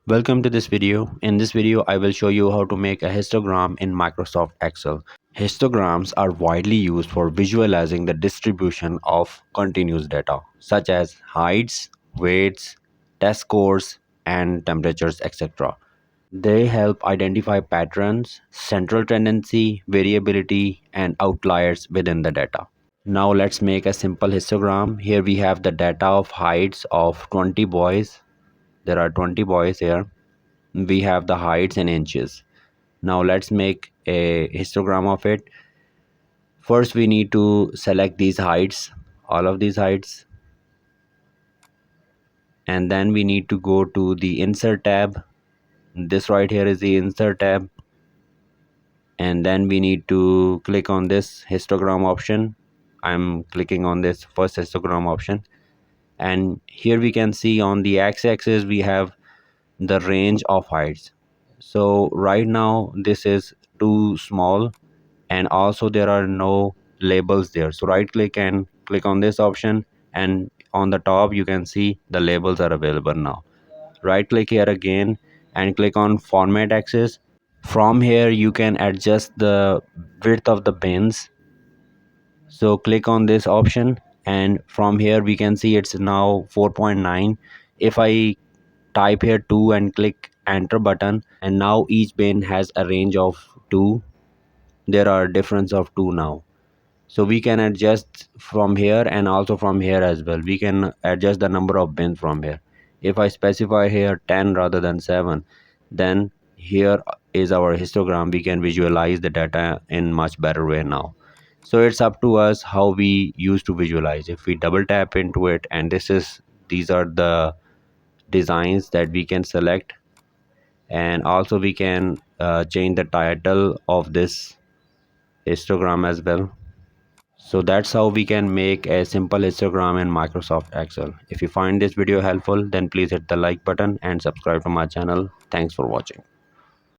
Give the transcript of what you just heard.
Welcome to this video. In this video, I will show you how to make a histogram in Microsoft Excel. Histograms are widely used for visualizing the distribution of continuous data, such as heights, weights, test scores, and temperatures, etc. They help identify patterns, central tendency, variability, and outliers within the data. Now let's make a simple histogram. Here we have the data of heights of 20 boys. There are 20 boys here. We have the heights in inches. Now let's make a histogram of it. First we need to select these heights, all of these heights, and then we need to go to the insert tab. This right here is the insert tab, and then we need to click on this histogram option. I'm clicking on this first histogram option, and here we can see on the x-axis we have the range of heights. So right now this is too small, and also there are no labels there. So right click and click on this option, and on the top you can see the labels are available now. Right click here again and click on format axis. From here you can adjust the width of the bins. So click on this option, and from here we can see it's now 4.9. If I type here 2 and click enter button, and now each bin has a range of 2. There are difference of 2 now. So we can adjust from here and also from here as well. We can adjust the number of bins from here. If I specify here 10 rather than 7, then here is our histogram. We can visualize the data in much better way now. So it's up to us how we used to visualize. If we double tap into it, and these are the designs that we can select, and also we can change the title of this histogram as well. So that's how we can make a simple histogram in Microsoft Excel. If you find this video helpful, then please hit the like button and subscribe to my channel. Thanks for watching.